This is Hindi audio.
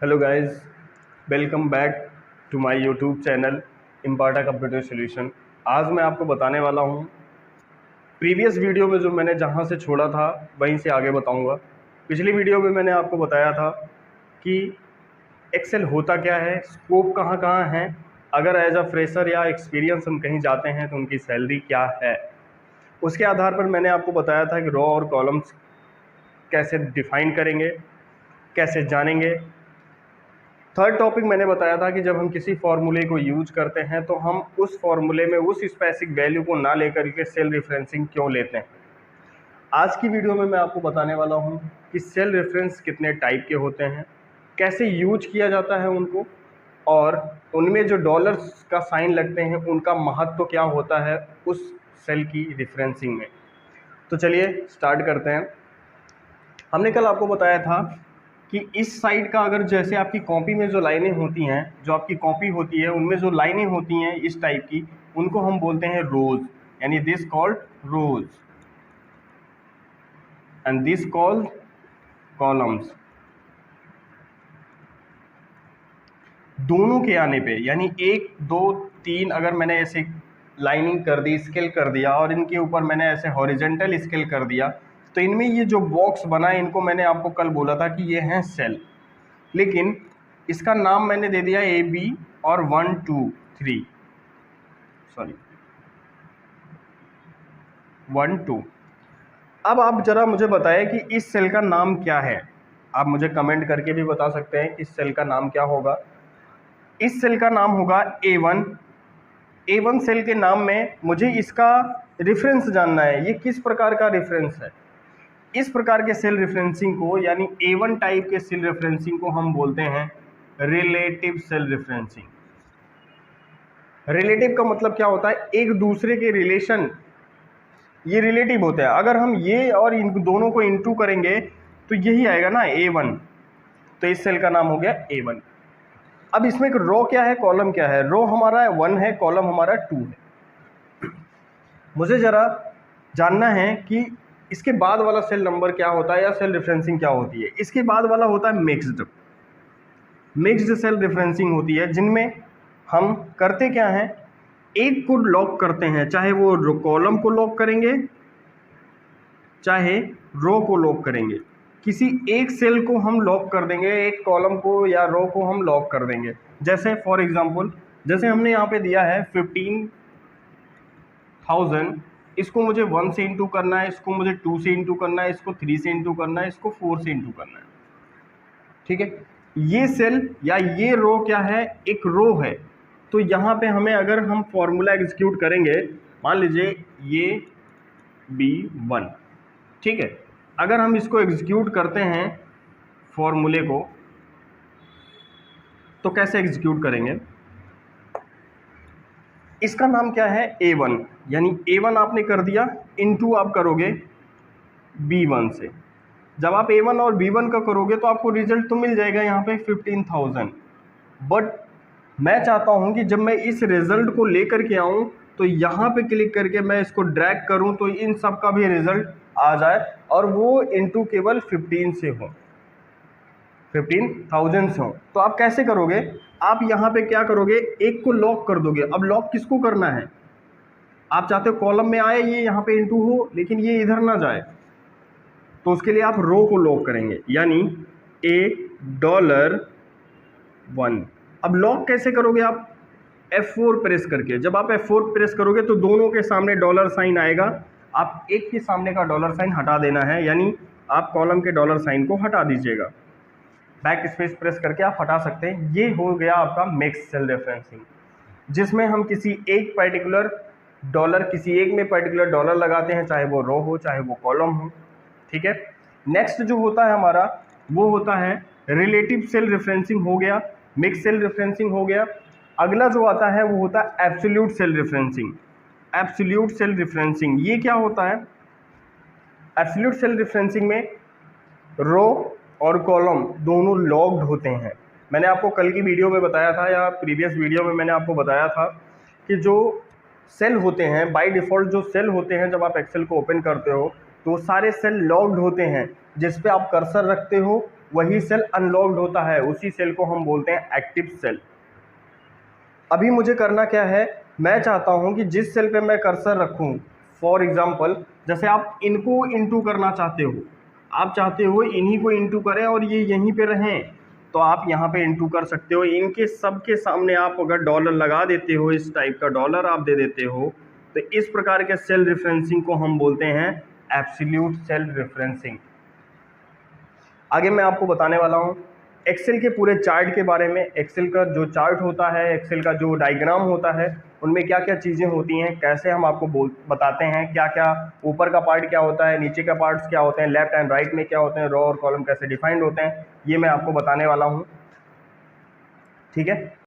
Hello guys, welcome back to my YouTube channel Imparta computer solution. आज मैं आपको बताने वाला हूँ प्रीवियस वीडियो में जो मैंने जहाँ से छोड़ा था वहीं से आगे बताऊँगा। पिछली वीडियो में मैंने आपको बताया था कि एक्सेल होता क्या है, स्कोप कहाँ कहाँ है, अगर एज अ फ्रेशर या एक्सपीरियंस हम कहीं जाते हैं तो उनकी सैलरी क्या है। उसके आधार पर मैंने आपको बताया था कि रो और कॉलम्स कैसे डिफाइन करेंगे, कैसे जानेंगे। थर्ड टॉपिक मैंने बताया था कि जब हम किसी फॉर्मूले को यूज करते हैं तो हम उस फॉर्मूले में उस स्पेसिफिक वैल्यू को ना लेकर के सेल रेफरेंसिंग क्यों लेते हैं। आज की वीडियो में मैं आपको बताने वाला हूं कि सेल रेफरेंस कितने टाइप के होते हैं, कैसे यूज किया जाता है उनको, और उनमें जो डॉलर्स का साइन लगते हैं उनका महत्व क्या होता है उस सेल की रेफरेंसिंग में। तो चलिए स्टार्ट करते हैं। हमने कल आपको बताया था कि इस साइड का अगर जैसे आपकी कॉपी में जो लाइनें होती हैं, जो आपकी कॉपी होती है उनमें जो लाइनें होती हैं इस टाइप की, उनको हम बोलते हैं रोज, यानी this called rows and this called columns. दोनों के आने पे यानी 1 2 3 अगर मैंने ऐसे लाइनिंग कर दी, स्केल कर दिया, और इनके ऊपर मैंने ऐसे हॉरिजेंटल स्केल कर दिया, तो इनमें ये जो बॉक्स बना है इनको मैंने आपको कल बोला था कि ये हैं सेल। लेकिन इसका नाम मैंने दे दिया ए बी और 1 2 3 सॉरी 1 2। अब आप जरा मुझे बताएं कि इस सेल का नाम क्या है। आप मुझे कमेंट करके भी बता सकते हैं कि इस सेल का नाम क्या होगा। इस सेल का नाम होगा A1। A1 सेल के नाम में मुझे इसका रेफरेंस जानना है, ये किस प्रकार का रेफरेंस है। इस प्रकार के सेल रेफरेंसिंग को यानी A1 टाइप के सेल रेफरेंसिंग को हम बोलते हैं रिलेटिव सेल रेफरेंसिंग। रिलेटिव का मतलब क्या होता है, एक दूसरे के रिलेशन, ये रिलेटिव होता है। अगर हम ये और इन दोनों को इनटू करेंगे तो यही आएगा ना A1, तो इस सेल का नाम हो गया A1। अब इसमें एक रो क्या है, कॉलम क्या है। रो हमारा 1 है, कॉलम हमारा 2 है। मुझे जरा जानना है कि इसके बाद वाला सेल नंबर क्या होता है या सेल रेफरेंसिंग क्या होती है। इसके बाद वाला होता है मिक्स्ड सेल रेफरेंसिंग होती है, जिनमें हम करते क्या हैं, एक को लॉक करते हैं, चाहे वो कॉलम को लॉक करेंगे चाहे रो को लॉक करेंगे। किसी एक सेल को हम लॉक कर देंगे, एक कॉलम को या रो को हम लॉक कर देंगे। जैसे फॉर एग्जांपल, जैसे हमने यहाँ पे दिया है 15,000, इसको मुझे 1 से इंटू करना है, इसको मुझे 2 से इंटू करना है, इसको 3 से इंटू करना है, इसको 4 से इंटू करना है। ठीक है, ये सेल या ये रो क्या है, एक रो है। तो यहाँ पे हमें अगर हम फॉर्मूला एग्जीक्यूट करेंगे, मान लीजिए ये B1, ठीक है, अगर हम इसको एग्जीक्यूट करते हैं फॉर्मूले को, तो कैसे एग्जीक्यूट करेंगे। इसका नाम क्या है A1, यानी A1 आपने कर दिया, इनटू आप करोगे B1 से। जब आप A1 और B1 का करोगे तो आपको रिजल्ट तो मिल जाएगा यहाँ पे 15,000। बट मैं चाहता हूँ कि जब मैं इस रिजल्ट को लेकर के आऊँ तो यहाँ पे क्लिक करके मैं इसको ड्रैग करूँ तो इन सब का भी रिजल्ट आ जाए, और वो इनटू केवल 15 से हो, 15,000 से हो। तो आप कैसे करोगे, आप यहाँ पे क्या करोगे, एक को लॉक कर दोगे। अब लॉक किसको करना है, आप चाहते हो कॉलम में आए ये यहाँ पे इनटू हो, लेकिन ये इधर ना जाए, तो उसके लिए आप रो को लॉक करेंगे, यानी $1। अब लॉक कैसे करोगे आप, F4 प्रेस करके। जब आप F4 प्रेस करोगे तो दोनों के सामने डॉलर साइन आएगा, आप एक के सामने का डॉलर साइन हटा देना है, यानी आप कॉलम के डॉलर साइन को हटा दीजिएगा। बैक स्पेस प्रेस करके आप हटा सकते हैं। ये हो गया आपका मिक्स सेल रेफरेंसिंग, जिसमें हम किसी एक पर्टिकुलर डॉलर, किसी एक में पर्टिकुलर डॉलर लगाते हैं, चाहे वो रो हो चाहे वो कॉलम हो। ठीक है, नेक्स्ट जो होता है हमारा वो होता है रिलेटिव सेल रेफरेंसिंग, हो गया मिक्स सेल रेफरेंसिंग हो गया। अगला जो आता है वो होता है absolute cell referencing. Absolute cell referencing ये क्या होता है, एब्सोल्यूट सेल रेफरेंसिंग में रो और कॉलम दोनों लॉग्ड होते हैं। मैंने आपको कल की वीडियो में बताया था, या प्रीवियस वीडियो में मैंने आपको बताया था कि जो सेल होते हैं बाय डिफ़ॉल्ट, जो सेल होते हैं जब आप एक्सेल को ओपन करते हो तो सारे सेल लॉग्ड होते हैं। जिस पे आप कर्सर रखते हो वही सेल अनलॉक्ड होता है, उसी सेल को हम बोलते हैं एक्टिव सेल। अभी मुझे करना क्या है, मैं चाहता हूं कि जिस सेल पे मैं कर्सर रखूं, फॉर एग्जांपल जैसे आप इनको इनटू करना चाहते हो, आप चाहते हो इन्हीं को इनटू करें और ये यहीं पे रहें, तो आप यहाँ पे इनटू कर सकते हो। इनके सबके सामने आप अगर डॉलर लगा देते हो, इस टाइप का डॉलर आप दे देते हो, तो इस प्रकार के सेल रेफरेंसिंग को हम बोलते हैं एब्सोल्यूट सेल रेफरेंसिंग। आगे मैं आपको बताने वाला हूँ एक्सेल के पूरे चार्ट के बारे में। एक्सेल का जो चार्ट होता है, एक्सेल का जो डायग्राम होता है, उनमें क्या क्या चीज़ें होती हैं, कैसे हम आपको बताते हैं, क्या क्या ऊपर का पार्ट क्या होता है, नीचे का पार्ट्स क्या होते हैं, लेफ्ट एंड राइट में क्या होते हैं, रो और कॉलम कैसे डिफाइंड होते हैं, ये मैं आपको बताने वाला हूँ। ठीक है।